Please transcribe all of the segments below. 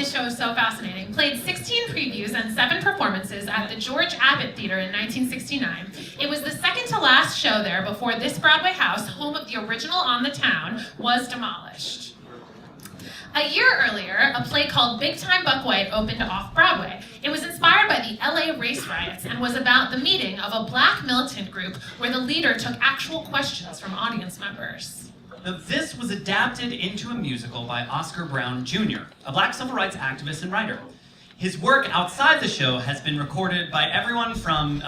this show is so fascinating. Played 16 previews and 7 performances at the George Abbott Theater in 1969. It was the second to last show there before this Broadway house, home of the original On the Town, was demolished. A year earlier, a play called Big Time Buck White opened off-Broadway. It was inspired by the LA race riots and was about the meeting of a black militant group where the leader took actual questions from audience members. Now, this was adapted into a musical by Oscar Brown Jr., a black civil rights activist and writer. His work outside the show has been recorded by everyone from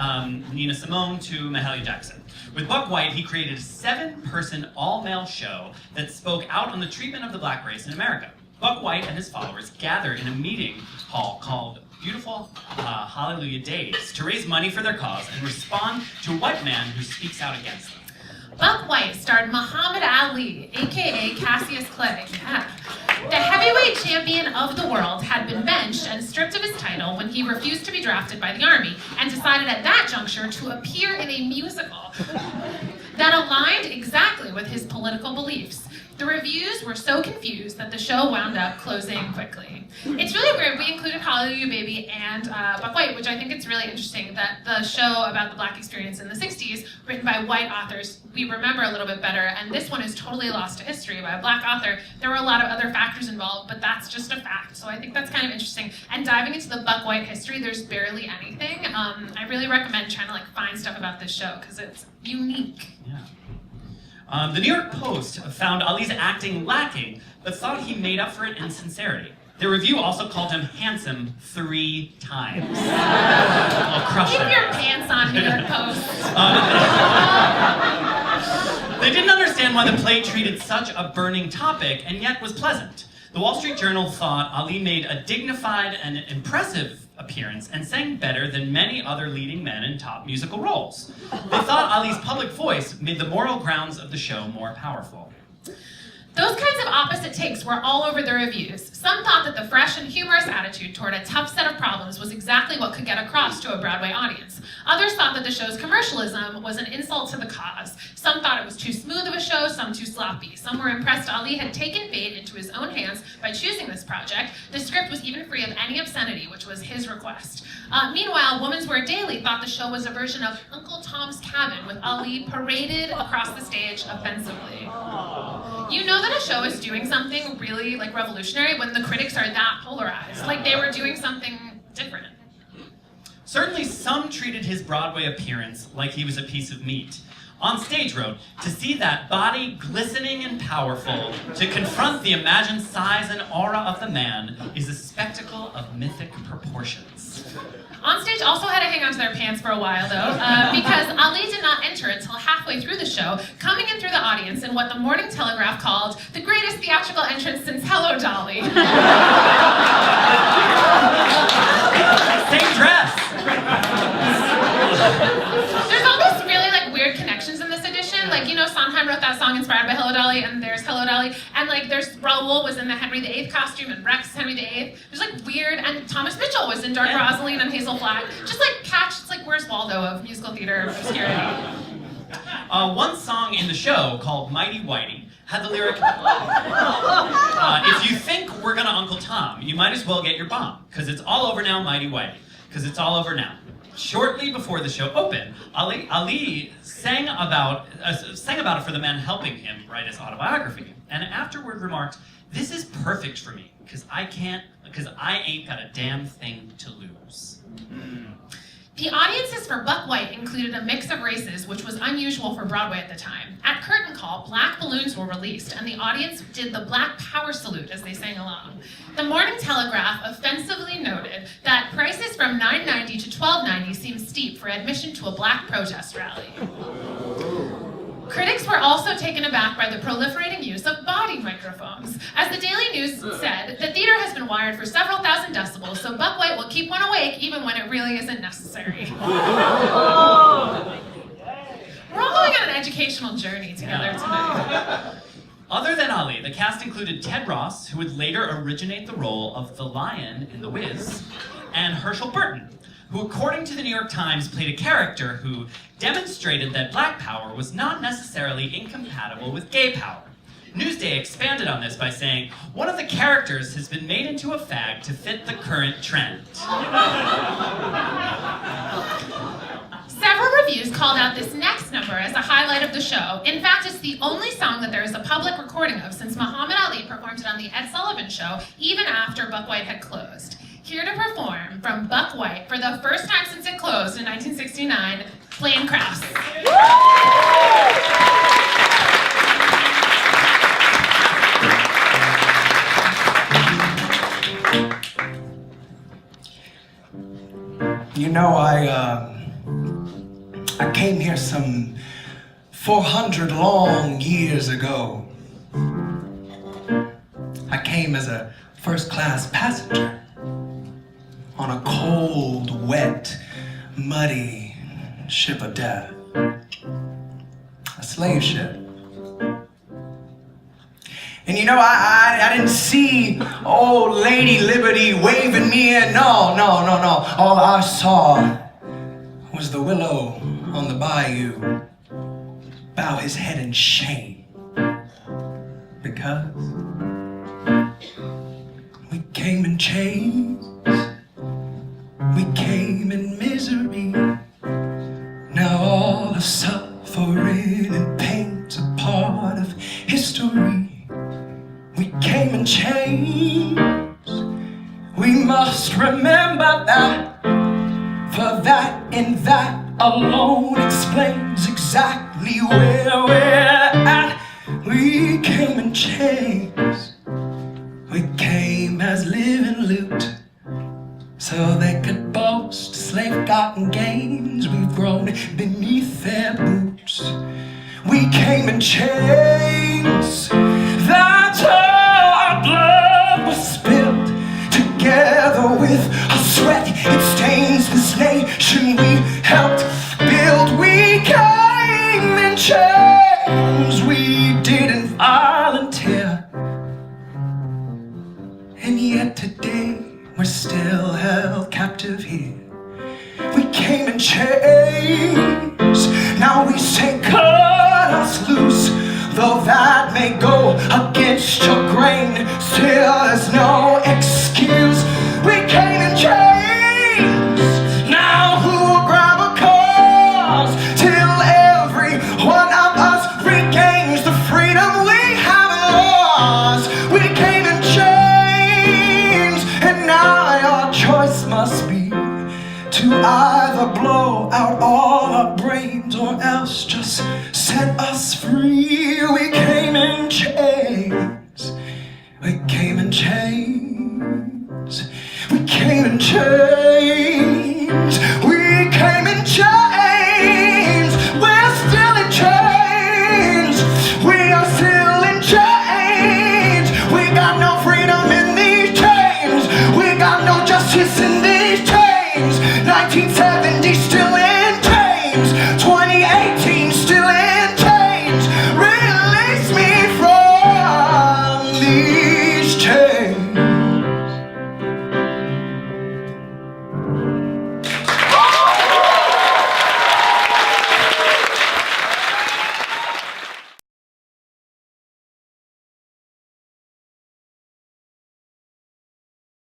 Nina Simone to Mahalia Jackson. With Buck White, he created a 7-person all-male show that spoke out on the treatment of the black race in America. Buck White and his followers gather in a meeting hall called Beautiful Hallelujah Days to raise money for their cause and respond to a white man who speaks out against them. Buck White starred Muhammad Ali, aka Cassius Clay. Yeah. The heavyweight champion of the world had been benched and stripped of his title when he refused to be drafted by the Army and decided at that juncture to appear in a musical that aligned exactly with his political beliefs. The reviews were so confused that the show wound up closing quickly. It's really weird. We included Hallelujah Baby and Buck White, which I think it's really interesting that the show about the black experience in the 60s, written by white authors, we remember a little bit better, and this one is totally lost to history by a black author. There were a lot of other factors involved, but that's just a fact, so I think that's kind of interesting. And diving into the Buck White history, there's barely anything. I really recommend trying to find stuff about this show, because it's unique. Yeah. The New York Post found Ali's acting lacking, but thought he made up for it in sincerity. The review also called him handsome 3 times. Keep your pants on, New York Post. They didn't understand why the play treated such a burning topic and yet was pleasant. The Wall Street Journal thought Ali made a dignified and impressive appearance and sang better than many other leading men in top musical roles. They thought Ali's public voice made the moral grounds of the show more powerful. Those kinds of opposite takes were all over the reviews. Some thought that the fresh and humorous attitude toward a tough set of problems was exactly what could get across to a Broadway audience. Others thought that the show's commercialism was an insult to the cause. Some thought it was too smooth of a show, some too sloppy. Some were impressed Ali had taken fate into his own hands by choosing this project. The script was even free of any obscenity, which was his request. Meanwhile, Women's Wear Daily thought the show was a version of Uncle Tom's Cabin, with Ali paraded across the stage offensively. You know that a show is doing something really revolutionary when the critics are that polarized. They were doing something different. Certainly some treated his Broadway appearance like he was a piece of meat. On stage wrote, to see that body glistening and powerful, to confront the imagined size and aura of the man, is a spectacle of mythic proportions. On stage also had to hang on to their pants for a while, though, because Ali did not enter until halfway through the show, coming in through the audience in what the Morning Telegraph called the greatest theatrical entrance since Hello, Dolly. Same dress! There's all these really weird connections in this edition. Sondheim wrote that song inspired by Hello, Dolly, and there's Hello, Dolly, and there's Raoul was in the Henry VIII costume, and Rex Henry VIII. There's weird, and Thomas Mitchell was in Dark Rosaline and Hazel Flag. Just catch, it's Where's Waldo of musical theater obscurity. One song in the show called Mighty Whitey had the lyric, if you think we're gonna Uncle Tom, you might as well get your bomb, because it's all over now, Mighty Whitey, because it's all over now. Shortly before the show opened, Ali sang about it for the man helping him write his autobiography, and afterward remarked, "This is perfect for me, because I ain't got a damn thing to lose." The audiences for Buck White included a mix of races, which was unusual for Broadway at the time. At curtain call, black balloons were released, and the audience did the Black Power salute as they sang along. The Morning Telegraph offensively noted that prices from $9.90 to $12.90 seemed steep for admission to a black protest rally. Critics were also taken aback by the proliferating use of body microphones. As the Daily News said, the theater has been wired for several thousand decibels, so Buck White will keep one awake even when it really isn't necessary. We're all going on an educational journey together tonight. Other than Ali, the cast included Ted Ross, who would later originate the role of the Lion in The Wiz, and Herschel Burton, who, according to the New York Times, played a character who demonstrated that black power was not necessarily incompatible with gay power. Newsday expanded on this by saying, one of the characters has been made into a fag to fit the current trend. Several reviews called out this next number as a highlight of the show. In fact, it's the only song that there is a public recording of since Muhammad Ali performed it on the Ed Sullivan Show, even after Buck White had closed. Here to perform from Buck White for the first time since it closed in 1969, Blaine Krauss. You know, I came here some 400 long years ago. I came as a first-class passenger on a cold, wet, muddy ship of death. A slave ship. And you know, I didn't see old Lady Liberty waving me in. No. All I saw was the willow on the bayou bow his head in shame. Because we came in chains, we came in misery. Now all the suffering and pain's a part of history. We came in chains, we must remember that. For that and that alone explains exactly where we're at. We came in chains, we came as living loot, so they could boast slave-gotten gains we've grown beneath their boots. We came in chains, that's how our blood was spilled. Together with our sweat, it stains this nation we helped build. We came in chains, we didn't volunteer. And yet today we're still held captive here. We came in chains, now we say cut us loose. Though that may go against your grain, still there's no excuse. We came in chains, now who will grab a cause till every one of us regains the freedom we have lost. We came in chains, and now our choice must be to either blow out all our brains or else just set us free. We came in chains, we came in chains, we came in chains.